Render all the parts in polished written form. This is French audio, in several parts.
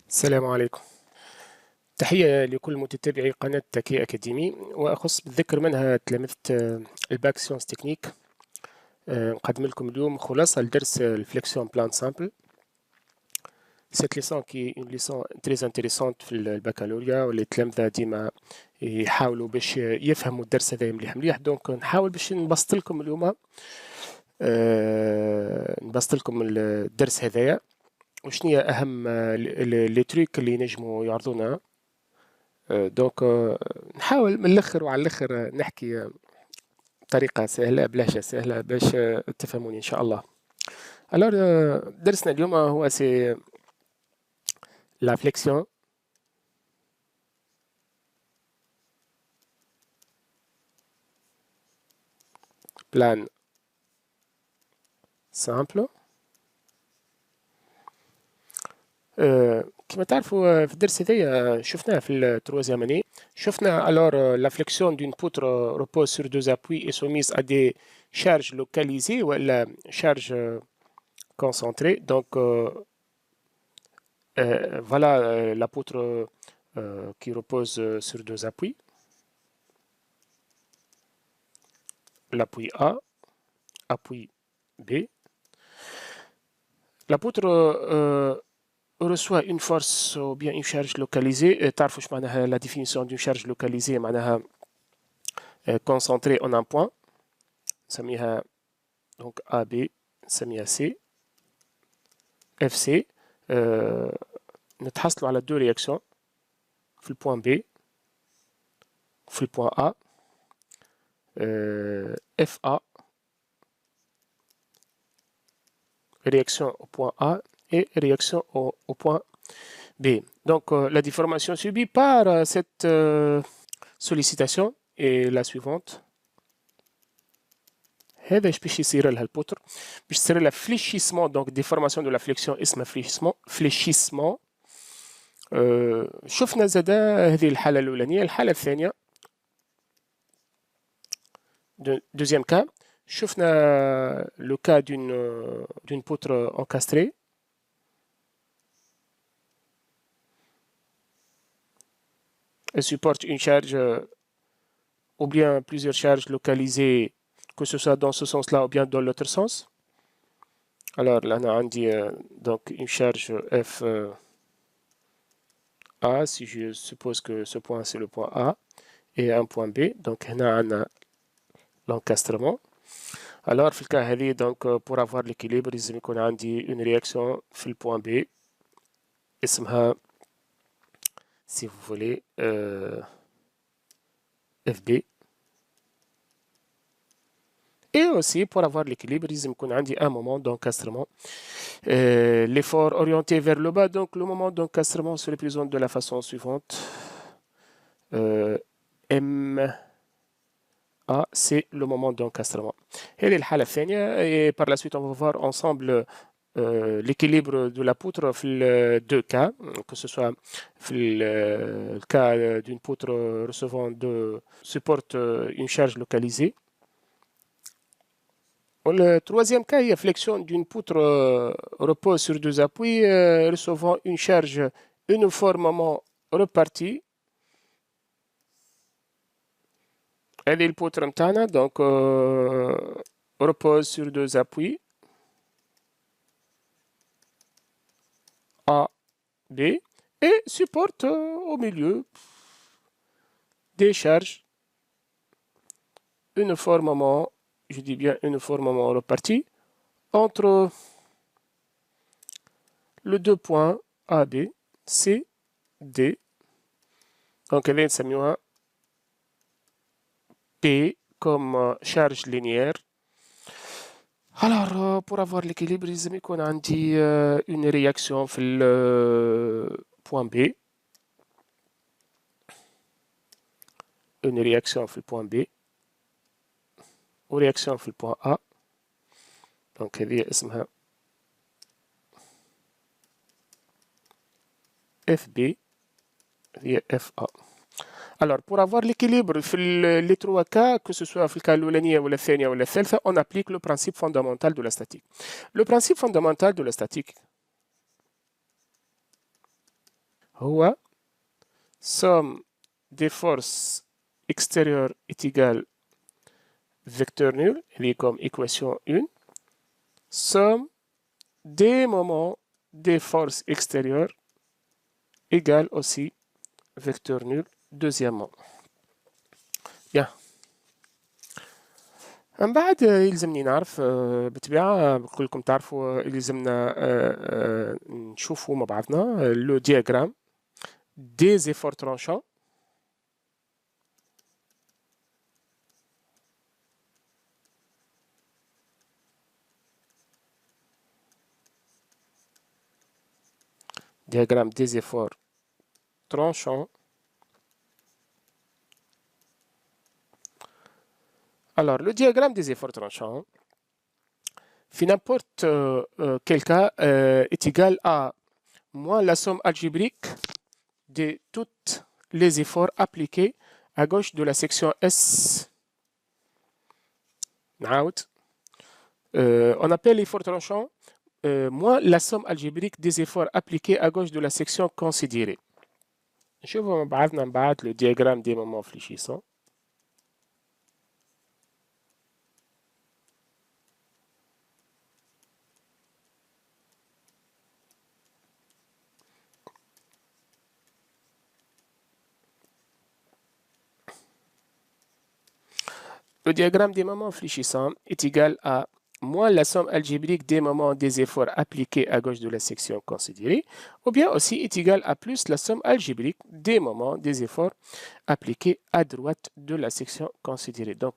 السلام عليكم. تحية لكل متابعي قناة تكي أكاديمي، وأخص بالذكر منها تلامذة الباك سيونس تكنيك. نقدم لكم اليوم خلاصة لدرس الفليكسيون بلان سامبل. سيت ليسون كي اون ليسون تريز انتريسونت في البكالوريا، واللي التلامذة ديما يحاولوا باش يفهموا الدرس هذا مليح مليح. دونك نحاول باش نبسط لكم اليوم نبسط لكم الدرس هذايا، وشنو هي أهم لي تريك اللي ينجموا يعرضونا. دونك نحاول من الاخر وعلى الاخر نحكي بطريقه سهله بلهجه سهله باش تفهموني ان شاء الله. الور درسنا اليوم هو سي لا فليكسيون بلان سامبل. كما تعرفوا في الدرس هذايا شفناه في التروازيام اني، شفنا الور لا فليكسيون دون بوتر repose sur deux appuis et soumise à des charges localisées ولا charges concentrées. Donc voilà la poutre qui repose sur deux appuis. L'appui A, appui B. La poutre reçoit une force ou bien une charge localisée. تعرفوا ايش معناها la définition d'une charge localisée؟ معناها concentrée en un point. نسميها donc AB، نسميها C FC. نتحصلوا على deux réactions في البوان B وفي البوان A. FA, réaction au point A et réaction au point B. Donc la déformation subie par cette sollicitation est la suivante. هذا ايش باش يصير لها البوتر؟ باش يصير لها فليشيسمون. دونك ديفورماسيون دو لا فليكسيون اسمها فليشيسمون. شفنا زادا هذه الحالة الأولانية. الحالة الثانية deuxième cas، شفنا le cas d'une poutre encastrée. Elle supporte une charge ou bien plusieurs charges localisées, que ce soit dans ce sens-là ou bien dans l'autre sens. Alors là, on a dit donc une charge F A, si je suppose que ce point c'est le point A, et un point B. Donc on a l'encastrement. Alors, في الكا هذه donc pour avoir l'équilibre لازم يكون عندي une réaction في le point B اسمها si vous voulez FB. Et aussi pour avoir l'équilibre لازم يكون عندي un moment d'encastrement. L'effort orienté vers le bas, donc le moment d'encastrement se représente de la façon suivante. M A, c'est le moment d'encastrement. Et et par la suite, on va voir ensemble l'équilibre de la poutre dans les deux cas, que ce soit le cas d'une poutre recevant supporte une charge localisée. Le troisième cas, il y a flexion d'une poutre repose sur deux appuis recevant une charge uniformément repartie. Elle est le poutre mtana, donc repose sur deux appuis A, B, et supporte au milieu des charges uniformément, je dis bien uniformément reparties, entre les deux points A, B, C, D. Donc elle est P comme charge linéaire. Alors, pour avoir l'équilibre, il y a une réaction sur le point B. Une réaction sur le point B. Une réaction sur le point A. Donc, il y a FB et FA. Alors, pour avoir l'équilibre dans les trois cas, que ce soit dans le cas de l'oulénie ou le thénia ou le thelfa, on applique le principe fondamental de la statique. Le principe fondamental de la statique, هو somme des forces extérieures est égal vecteur nul, il est comme équation 1, somme des moments des forces extérieures égale aussi vecteur nul deuxièmement. Bien. من بعد يلزمني نعرف بالطبيعة بقول لكم تعرفوا يلزمنا نشوفوا مع بعضنا لو diagramme des efforts tranchants. Diagramme des efforts tranchants. Alors, le diagramme des efforts tranchants, n'importe quel cas, est égal à moins la somme algébrique de tous les efforts appliqués à gauche de la section S. On appelle l'effort tranchant moins la somme algébrique des efforts appliqués à gauche de la section considérée. نشوفوا مع بعضنا من بعد le diagramme des moments fléchissants. Le diagramme des moments fléchissants est égal à moins la somme algébrique des moments des efforts appliqués à gauche de la section considérée, ou bien aussi est égal à plus la somme algébrique des moments des efforts appliqués à droite de la section considérée. Donc,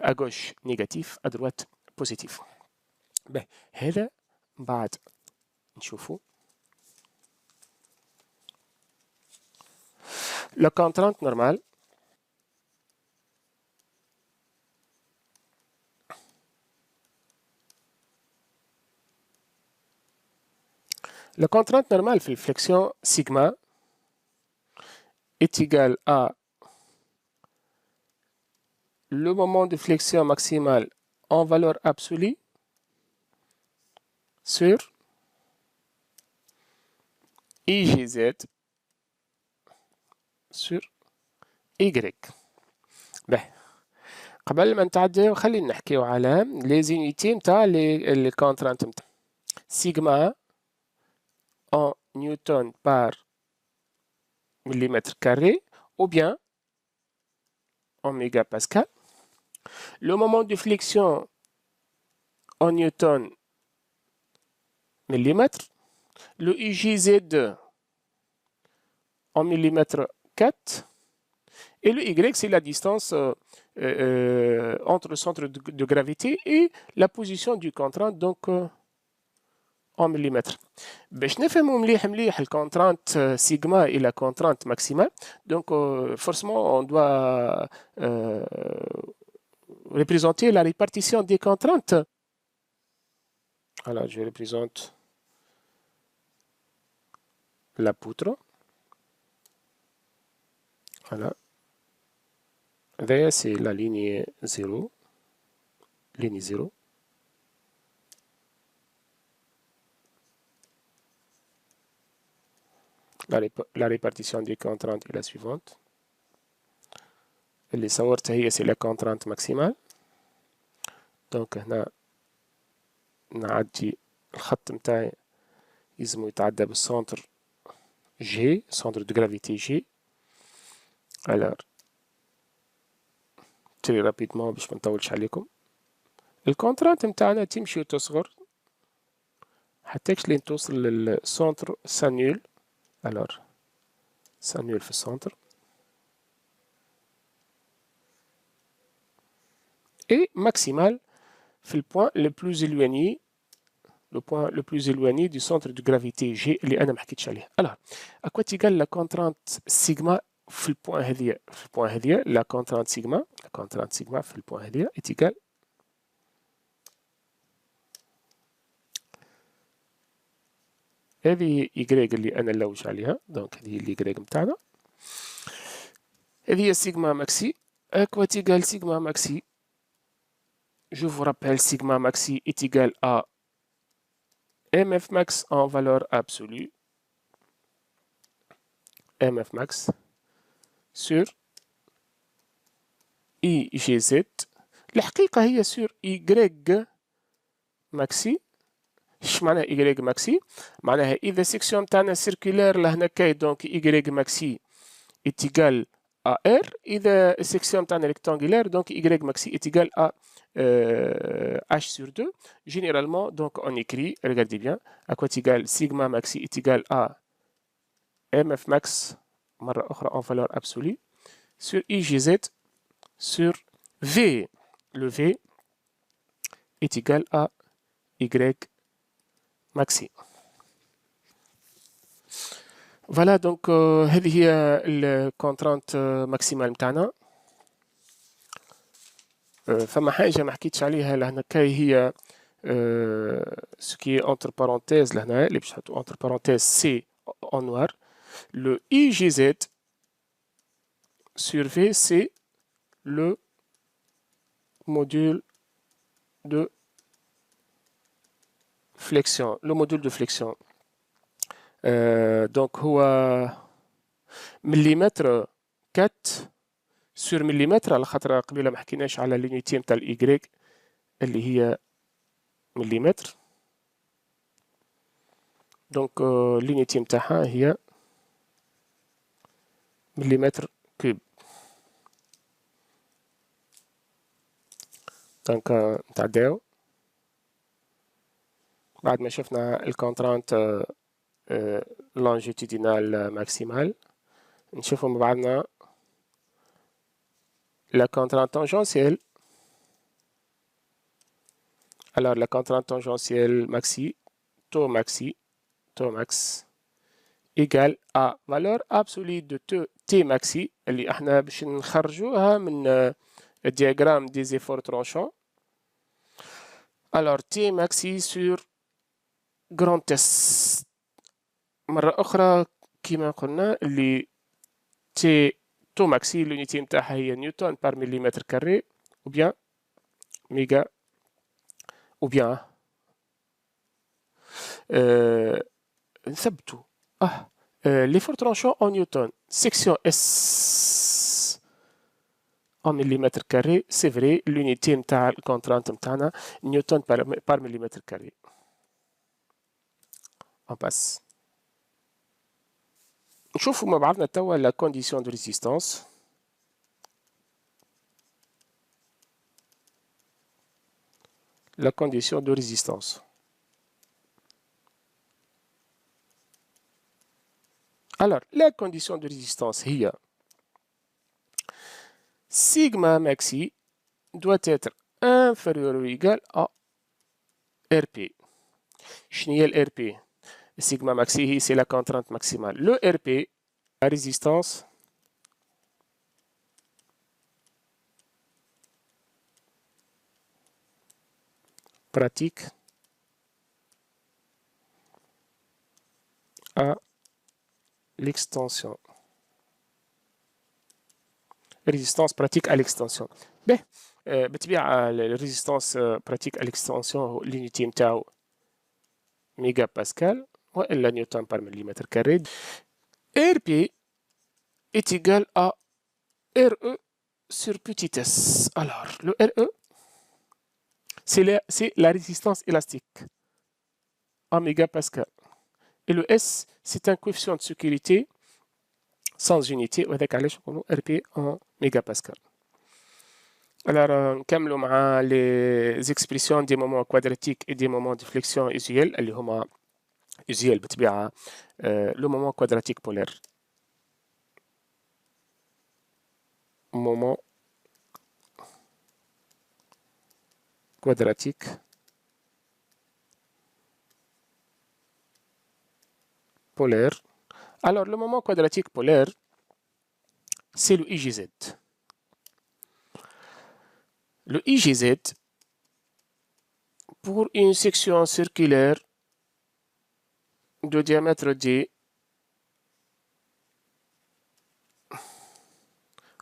à gauche négatif, à droite positif. Ben, هذا بعد نشوفوا la contrainte normale. La contrainte normale في flexion sigma est égale à le moment de flexion maximale en valeur absolue sur IGZ sur Y. Ben, قبل ما نتعداو خلينا نحكيو على les unités نتاع les contraintes نتاع sigma en newton par millimètre carré ou bien en mégapascal. Le moment de flexion en newton millimètre. Le IGZ en millimètre 4. Et le Y, c'est la distance entre le centre de gravité et la position du contrainte, donc en millimètres. باش نفهموا مليح مليح الcontrante sigma et la contrainte maximale, donc forcément on doit représenter la répartition des contraintes. Alors je représente la poutre. Voilà. C'est la ligne 0. Ligne 0. La répartition des contraintes est la suivante. اللي صورتها هي c'est la contrainte maximale. Donc هنا نعدي الخط متاعي يلزمو يتعدى بالسنتر G, centre de gravité G. Alors très rapidement باش ما نطولش عليكم. الكونترانت متاعنا تمشي وتصغر حتى لين توصل للسنتر سانيول. Alors سانيول في السنتر. Et maximale في البوان le plus éloigné, le point le plus éloigné du centre de gravité G اللي أنا ما حكيتش عليه. Alors à quoi تيقال la contrainte sigma في البوان هذيا؟ في البوان هذيا la contrainte sigma في البوان هذيا est égale هذه Y اللي أنا نلوج عليها، دونك هذه الY متاعنا. هذه هي sigma maxi. À quoi تيقال sigma maxi؟ Je vous rappelle, sigma maxi est égal à MF max en valeur absolue MF max sur IGZ. الحقيقة هي sur Y maxi. ايش معناها Y maxi؟ معناها إذا سيكسيون تاعنا سيركولير لهنا كاي دونك Y maxi est égal à R. إذا السيكسيون تاعنا rectangulaire donc Y maxi est égal à H sur 2. Généralement, donc on écrit, regardez bien, à quoi est égal sigma maxi est égal à MF max مرة أخرى en valeur absolue sur IGZ sur V. Le V est égal à Y maxi. Voilà donc هذه هي الكونترانت ماكسيمال متاعنا. فما حاجة ما حكيتش عليها لهنا كاي هي ce qui est entre parenthèses لهنا اللي باش نحطو entre parenthèses C en noir. Le IGZ sur V c'est le module de flexion. Le module de flexion. Donc هو مليمتر 4 سور مليمتر على خاطر قبيله ما حكيناش على لونيتي نتاع الإيكغيك اللي هي مليمتر. دونك لونيتي نتاعها هي مليمتر كوب. دونك نتعداو بعد ما شفنا الكونترانت longitudinal maximale نشوفوا مع بعضنا la contrainte tangentielle. Alors la contrainte tangentielle maxi, taux max égale à valeur absolue de T maxi اللي احنا باش نخرجوها من الدياغرام des efforts tranchants. Alors T maxi sur grand S مرة أخرى كما قلنا اللي T taux maxi l'unité نتاعها هي نيوتن par millimètre carré ou bien méga ou bien نثبتوا l'effort tranchant en newton section S en millimètre carré c'est vrai l'unité نتاع الكونترانت نتاعنا نيوتن par millimètre carré. on passe نشوفوا مع بعضنا توا la condition de résistance. La condition de résistance. Alors, la condition de résistance هي sigma maxi doit être inférieur ou égal à RP. شنو هي ال RP؟ sigma maxi c'est la contrainte maximale. Le RP, la résistance pratique à l'extension. Résistance pratique à l'extension. بالطبيعة الريزيستانس pratique à l'extension l'unité نتاعو ميجا باسكال وإلا نيوتن par millimètre carré. RP est égal à RE sur petit s. Alors, le RE, c'est la résistance élastique en mégapascal. Et le S, c'est un coefficient de sécurité sans unité, وهذاك علاش نقولوا RP en mégapascal. Alors, نكملوا مع les expressions des moments quadratiques et des moments de flexion usuels اللي هما usuel بالطبيعة le moment quadratique polaire. Moment quadratique polaire. Alors, le moment quadratique polaire, c'est le IGZ. Le IGZ, pour une section circulaire de diamètre D,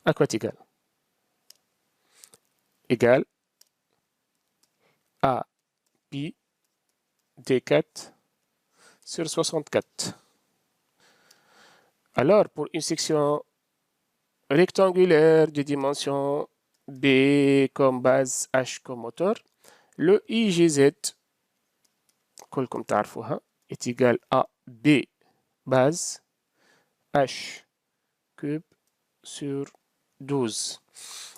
à quoi est égal? Égal à pi D4 sur 64. Alors, pour une section rectangulaire de dimension B comme base, H comme hauteur, le IGZ, كلكم تعرفوها, est égal à B base H cube sur 12.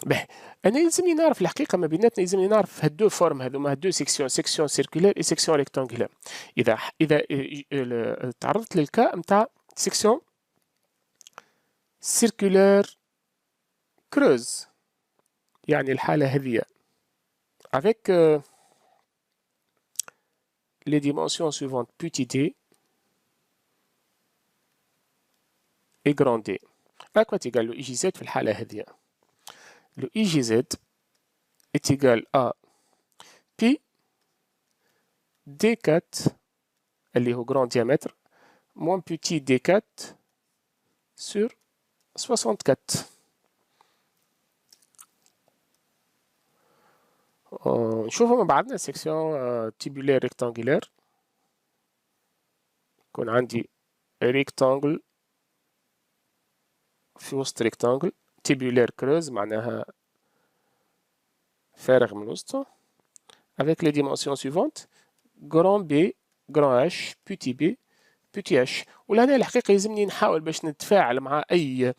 Ben, انا يلزمني نعرف الحقيقه ما بيناتنا، يلزمني نعرف هاد دو فورم هذوما، هاد دو سيكسيون سيركولير اي سيكسيون ريكتانغولير. اذا تعرضت للكا نتاع سيكسيون سيركولير كروز، يعني الحاله هذه avec les dimensions suivantes petit d et grand d. à quoi égal le IJZ في الحاله هذه؟ le IJZ est égal à pi d4 اللي هو grand diamètre moins petit d4 sur 64. نشوفوا مع بعضنا سيكسيون تيبولير ريكتانغولير. يكون عندي ريكتانغل في وسط ريكتانغل، تيبولير كروز معناها فارغ من وسطه، avec les dimensions suivantes grand B grand H petit B petit H. ولهنا الحقيقة يلزمني نحاول باش نتفاعل مع أي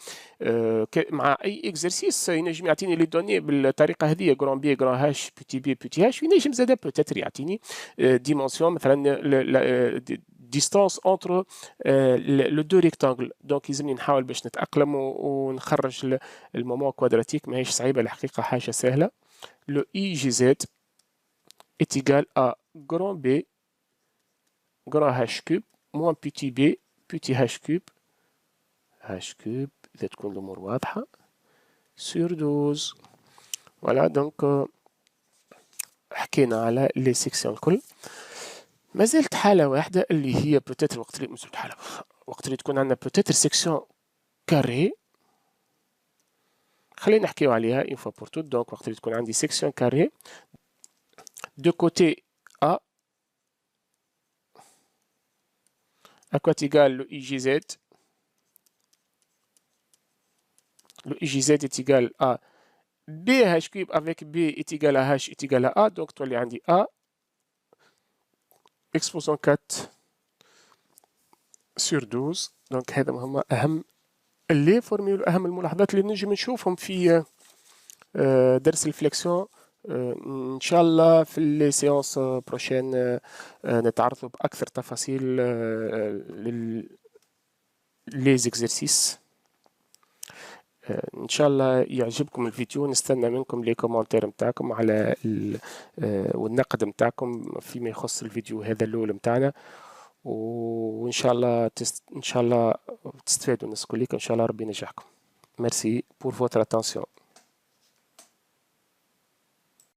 إكزرسيس ينجم يعطيني لي دوني بالطريقة هذه غران بي غران هاش بوتي بي بوتي هاش، وينجم زادا بوتيتر يعطيني ديمونسيون مثلا ديستانس انتر لو دو ريكتانغل. دونك يلزمني نحاول باش نتأقلم ونخرج المومون كوادراتيك، ماهيش صعيبة الحقيقة، حاجة سهلة. لو إي جي زد est égal à grand B grand H cube moins petit b petit H cube إذا تكون الأمور واضحة sur 12. voilà donc حكينا على لي سيكسيون الكل. ما زالت حالة واحدة اللي هي بوتيتر وقت اللي تكون عندنا بوتيتر سيكسيون كاري، خلينا نحكيو عليها une fois pour toutes. donc وقت اللي تكون عندي سيكسيون كاري de côté A à quoi égal le IJZ. Le IJZ est égal à BH cube avec B est égal à H est égal à A. donc toi, il y a A exposant 4 sur 12. donc هذا هما أهم اللي فورميول، أهم الملاحظات اللي نجم نشوفهم في درس الفليكسيون. إن شاء الله في لي سيونس بروشين نتعرضوا بأكثر تفاصيل لي زيكزرسيس. ان شاء الله يعجبكم الفيديو. نستنى منكم لي كومنتير نتاعكم على والنقد نتاعكم فيما يخص الفيديو هذا الاول نتاعنا، وان شاء الله تستفادوا الناس كلكم. ان شاء الله ربي ينجحكم. ميرسي بور فوتر اتونسيون.